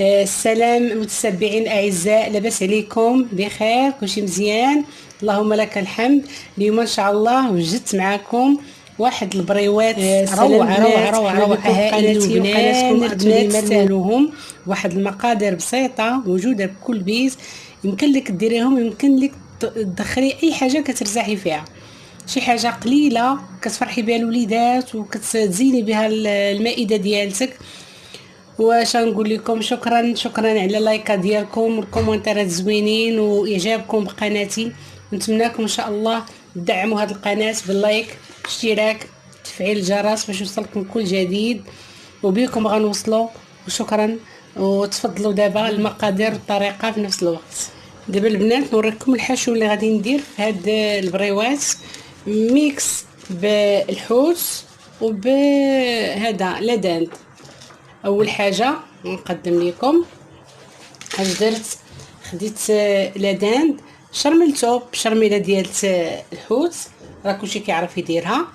السلام متتبعين اعزاء، لاباس عليكم؟ بخير؟ كلشي مزيان؟ اللهم لك الحمد. اليوم ان شاء الله وجدت معكم واحد البريوات روعه روعه روعه روعه، عائلي وقناتكم البنات تستاهلوهم. واحد المقادير بسيطه موجوده بكل بيت، يمكن لك ديريهم، يمكن لك تدخلي اي حاجه كترتاحي فيها، شي حاجه قليله كتفرحي بها الوليدات وكتزيني بها المائده ديالتك. واش نقول لكم؟ شكرا على اللايكات ديالكم والكومنتات زوينين واعجابكم بقناتي. نتمنىكم ان شاء الله تدعموا هذه القناه باللايك، اشتراك، تفعيل الجرس باش يوصلكم كل جديد، وبيكم غنوصلوا. وشكرا. وتفضلوا دابا المقادير والطريقه في نفس الوقت. دابا البنات نوريكم الحشو اللي غادي ندير في هاد البريوات، ميكس بالحوت وبهذا لداند. اول حاجه نقدم لكم اش درت. خديت لداند، شرملته بشرميله ديال الحوت، راه كلشي كيعرف يديرها.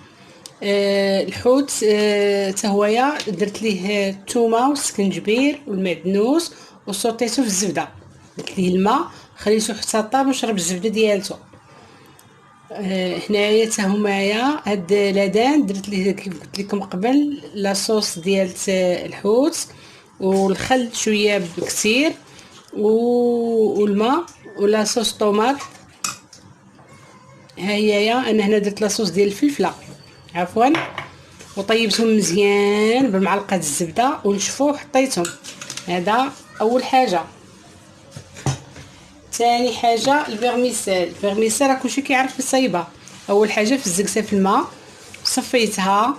الحوت حتى هويا درت ليه الثومه والسكنجبير والمعدنوس وصوتيته في الزبده، درت ليه الماء خليته حتى طاب وشرب الزبده ديالته. هنايا حتى همايا هاد لدان درت ليه كيف قلت لكم قبل لاصوص ديال الحوت والخل شويه بكثير والماء ولاصوص طوماط. ها هي انا هنا درت لاصوص ديال الفلفله عفوا، وطيبتهم مزيان بمعلقه الزبده ونشفوه وحطيتهم. هذا اول حاجه. ثاني حاجه الفيرميسيل راه كلشي كيعرف يصايبها. اول حاجه فزقتها في الماء صفيتها،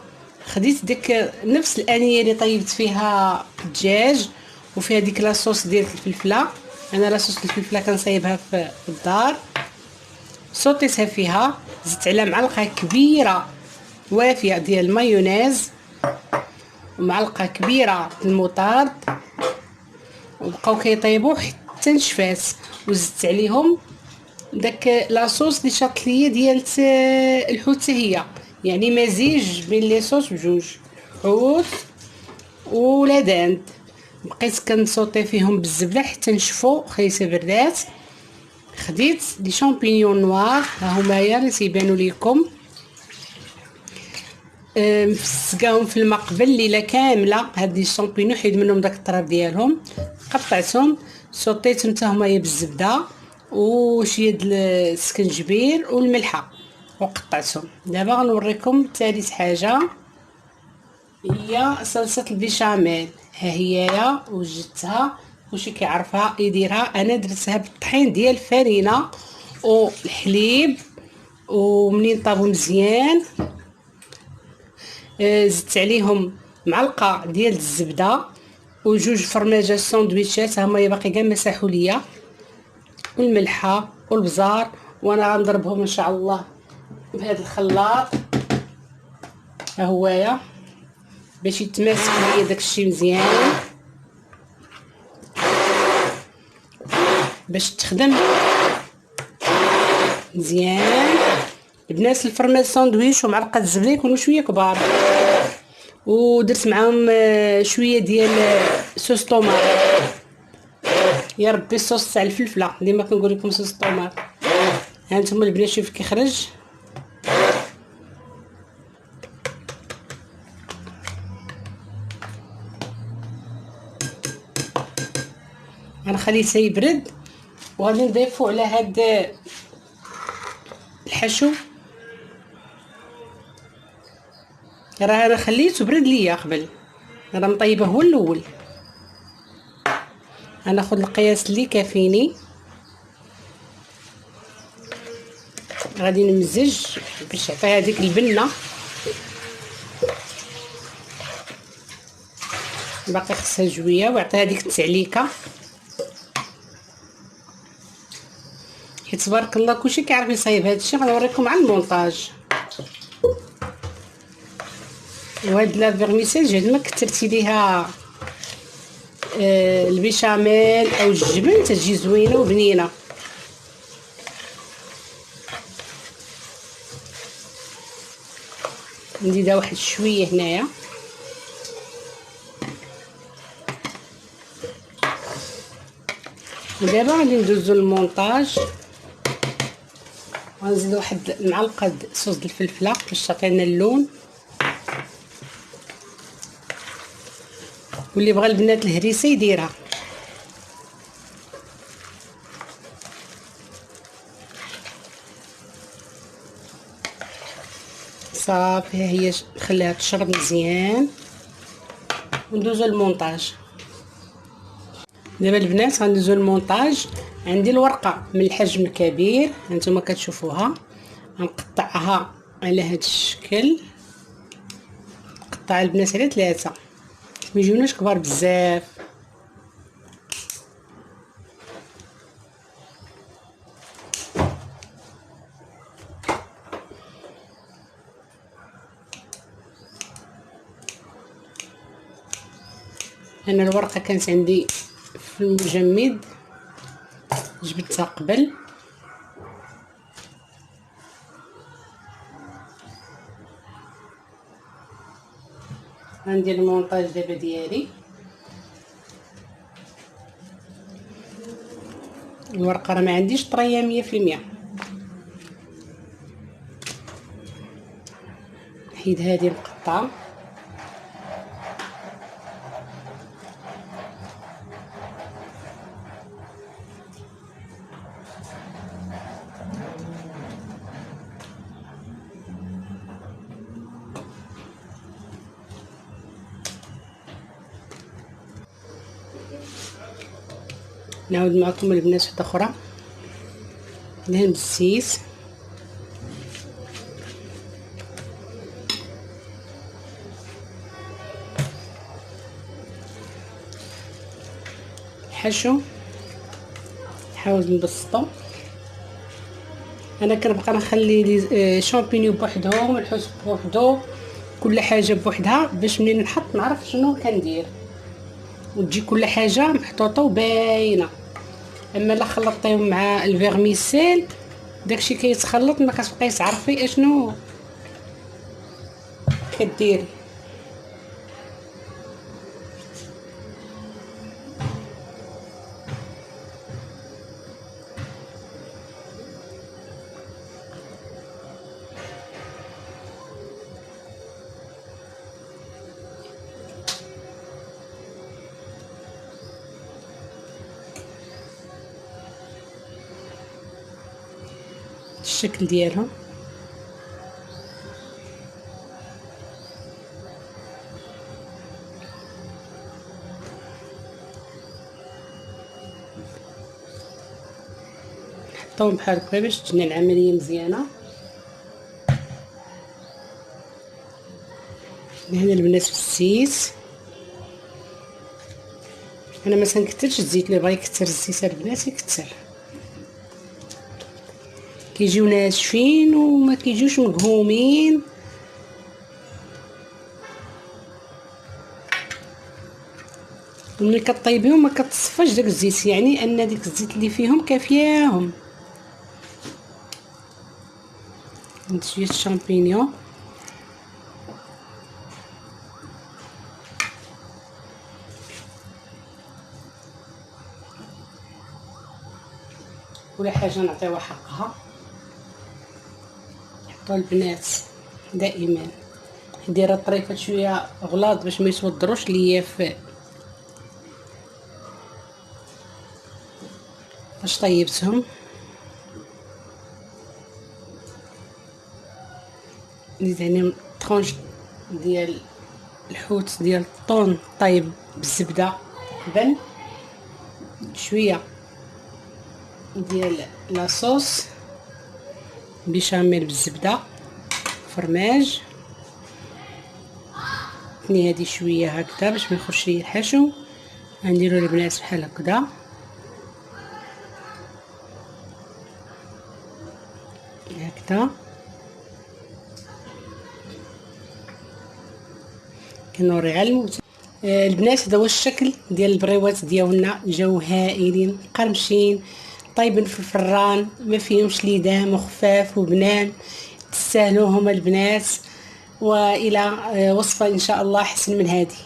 خديت ديك نفس الانيه اللي طيبت فيها الدجاج وفيها ديك لاصوص ديال الفلفله. انا لاصوص الفلفله كنصايبها في الدار، صوتيتها فيها، زدت عليها معلقه كبيره وافيه ديال المايونيز ومعلقه كبيره المطارد، وبقاو كيطيبوا حتى نشفات. وزدت عليهم داك لاصوص اللي شاط ليا ديال الحوت، هي يعني مزيج بين لي صوص بجوج، حوت ولداند. بقيت كنصوطي فيهم بالزبده حتى نشفوا، خليتها بردات. خديت دي شامبينيون نوار، ها همايا اللي تيبانوا لكم، مفسقاهم في الماء قبل ليله كامله. هاد لي شامبينيون حيد منهم داك الطرف ديالهم، قطعتهم صوطيتهم حتى همايا بالزبده وشويه د السكنجبير والملحه وقطعتهم. دابا غنوريكم ثالث حاجه هي صلصه البيشاميل. ها هي وجدتها، كلشي كيعرفها يديرها. انا درتها بالطحين ديال الفرينه والحليب، ومنين طابوا مزيان زدت عليهم معلقه ديال الزبده وجوج فرماجه ساندويتشات، هما باقي كاع مسحوا ليا، والملحه والبزار. وانا غنضربهم ان شاء الله بهذا الخلاط، ها هويا باش يتماسك ليا داكشي مزيان باش تخدم مزيان. البنات الفرماج ساندويتش ومعلقه الزبده يكونوا شويه كبار، ودرت معاهم شويه ديال صوص طوماط. يا ربي الصوص تاع الفلفله ديما كنقول لكم صوص طوماط. ها انتم البنات شوف كيخرج. انا خليته يبرد وغادي نضيفو على هاد الحشو. راه انا خليته برد ليا قبل، راه مطيبه هو الاول. غناخذ القياس اللي كافيني، غادي نمزج باش يعطيها هذيك البنه. باقي خصها شويه ويعطيها ديك التعليكه، حيت تبارك الله كلشي كيعرف يصايب هادشي. غنوريكم على المونتاج. وهاد لا فيرميسيل جهد ما كثرتي ليها البيشاميل او الجبن تجي زوينه وبنينه. نزيدها واحد شويه هنايا، ودابا غادي ندوزو للمونطاج. غنزيد واحد المعلقه صوص الفلفله باش تعطينا اللون. واللي بغى البنات الهريسه يديرها. صافي ها هي نخليها تشرب مزيان وندوزو للمونطاج. دابا البنات غندوزو للمونطاج. عندي الورقه من الحجم الكبير هانتوما كتشوفوها، غنقطعها على هذا الشكل. نقطع البنات على 3 ما يجيوناش كبار بزاف. انا الورقه كانت عندي في المجمد جبتها قبل. غندير المونطاج دابا ديالي. الورقه راه ما عنديش طريه 100%. نحيد هذه المقطعه. نعاود معكم البنات وحده اخرى. دهن بالسيس. الحشو نحاول نبسطو. انا كنبقى نخلي لي شامبينيون بوحدهم والحوت بوحدو، كل حاجه بوحدها باش منين نحط نعرف شنو كندير وتجي كل حاجه محطوطه وباينه. اما لا خلطتيهم مع الفيرميسيل داكشي كيتخلط ما كتبقاي تعرفي اشنو كديري. الشكل ديالهم نحطوهم بحال هكا باش تجينا العمليه مزيانه. هنا البنات في الزيت. انا ما كنكثرش الزيت، اللي بغى يكثر الزيت البنات يكثر. كيجيو ناشفين وما كيجيوش مقهومين. ملي كطيبيهم ما كتصفاش داك الزيت، يعني ان ديك الزيت اللي فيهم كافياهم. شويه الشامبينيون ولا حاجه نعطيوها حقها. حطوا البنات دائما ندير الطريفات شويه غلاظ باش ما يتوضروش ليا باش طيبتهم. نزيد عليهم طرونش ديال الحوت ديال الطون طيب بالزبده قبل، شويه ديال لاصوص بيشاميل بالزبده، فرماج ثني هادي شويه هكذا باش ما يخرجش ليا الحشو. غنديرو البنات بحال هكذا هكذا. كنوري على الموت. البنات هذا هو الشكل ديال البريوات ديالنا، جاو هائلين قرمشين طيبين في الفران، ما فيهمش ليدام وخفاف وبنان، تستاهلوهم البنات. والى وصفه ان شاء الله احسن من هذه.